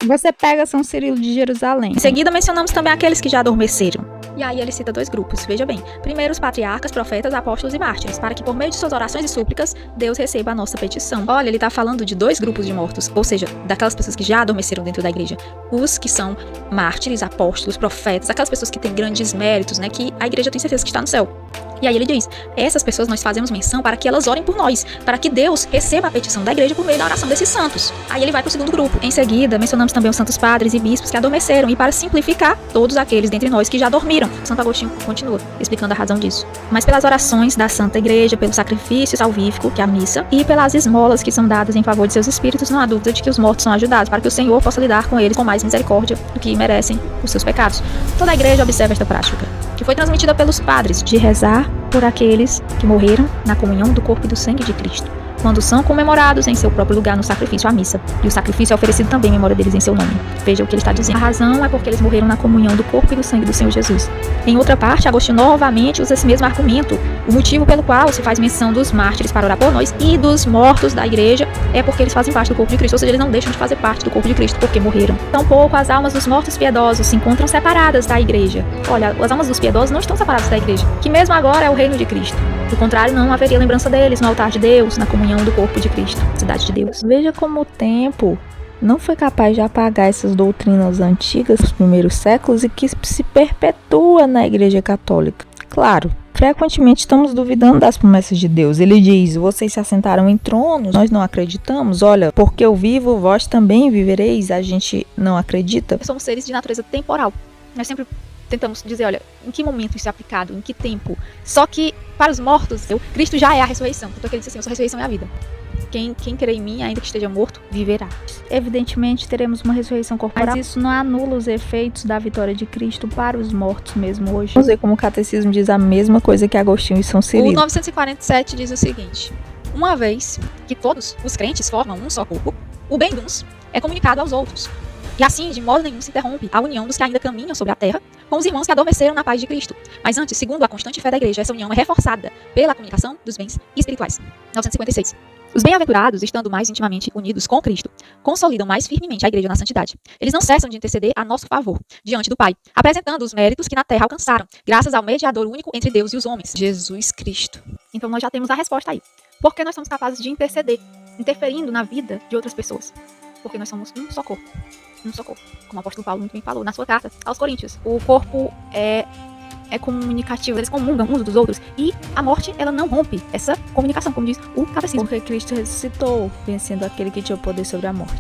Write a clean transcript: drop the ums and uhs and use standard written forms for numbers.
Você pega São Cirilo de Jerusalém. Em seguida, mencionamos também aqueles que já adormeceram. E aí ele cita 2 grupos, veja bem. Primeiro, os patriarcas, profetas, apóstolos e mártires, para que por meio de suas orações e súplicas, Deus receba a nossa petição. Olha, ele está falando de 2 grupos de mortos, ou seja, daquelas pessoas que já adormeceram dentro da igreja. Os que são mártires, apóstolos, profetas, aquelas pessoas que têm grandes méritos, né, que a igreja tem certeza que está no céu. E aí ele diz, essas pessoas nós fazemos menção para que elas orem por nós, para que Deus receba a petição da igreja por meio da oração desses santos. Aí ele vai para o segundo grupo. Em seguida, mencionamos também os santos padres e bispos que adormeceram, e para simplificar, todos aqueles dentre nós que já dormiram. Santo Agostinho continua explicando a razão disso. Mas pelas orações da Santa Igreja, pelo sacrifício salvífico, que é a missa, e pelas esmolas que são dadas em favor de seus espíritos, não há dúvida de que os mortos são ajudados, para que o Senhor possa lidar com eles com mais misericórdia do que merecem os seus pecados. Toda a igreja observa esta prática, que foi transmitida pelos padres, de rezar por aqueles que morreram na comunhão do corpo e do sangue de Cristo, quando são comemorados em seu próprio lugar no sacrifício, a missa. E o sacrifício é oferecido também em memória deles em seu nome. Veja o que ele está dizendo. A razão é porque eles morreram na comunhão do corpo e do sangue do Senhor Jesus. Em outra parte, Agostinho novamente usa esse mesmo argumento. O motivo pelo qual se faz menção dos mártires para orar por nós e dos mortos da igreja é porque eles fazem parte do corpo de Cristo, ou seja, eles não deixam de fazer parte do corpo de Cristo porque morreram. Tampouco as almas dos mortos piedosos se encontram separadas da igreja. Olha, as almas dos piedosos não estão separadas da igreja, que mesmo agora é o reino de Cristo. Do contrário, não haveria lembrança deles no altar de Deus, na comunhão do corpo de Cristo, cidade de Deus. Veja como o tempo não foi capaz de apagar essas doutrinas antigas dos primeiros séculos e que se perpetua na Igreja Católica. Claro, frequentemente estamos duvidando das promessas de Deus. Ele diz, vocês se assentaram em tronos, nós não acreditamos. Olha, porque eu vivo, vós também vivereis. A gente não acredita. Somos seres de natureza temporal. Nós sempre tentamos dizer, olha, em que momento isso é aplicado, em que tempo. Só que para os mortos, Cristo já é a ressurreição. Então ele disse assim, a ressurreição é a vida. Quem crê em mim, ainda que esteja morto, viverá. Evidentemente teremos uma ressurreição corporal, mas isso não anula os efeitos da vitória de Cristo para os mortos mesmo hoje. Vamos ver como o catecismo diz a mesma coisa que Agostinho e São Cirilo. O 947 diz o seguinte: uma vez que todos os crentes formam um só corpo, o bem de uns é comunicado aos outros. E assim, de modo nenhum, se interrompe a união dos que ainda caminham sobre a terra com os irmãos que adormeceram na paz de Cristo. Mas antes, segundo a constante fé da igreja, essa união é reforçada pela comunicação dos bens espirituais. 956. Os bem-aventurados, estando mais intimamente unidos com Cristo, consolidam mais firmemente a igreja na santidade. Eles não cessam de interceder a nosso favor, diante do Pai, apresentando os méritos que na terra alcançaram, graças ao mediador único entre Deus e os homens, Jesus Cristo. Então nós já temos a resposta aí. Por que nós somos capazes de interceder, interferindo na vida de outras pessoas? Porque nós somos um só corpo. Um só corpo. Como o apóstolo Paulo muito bem falou na sua carta aos Coríntios. O corpo é comunicativo, eles comungam uns dos outros. E a morte, ela não rompe essa comunicação, como diz o catecismo. Porque Cristo ressuscitou, vencendo aquele que tinha o poder sobre a morte.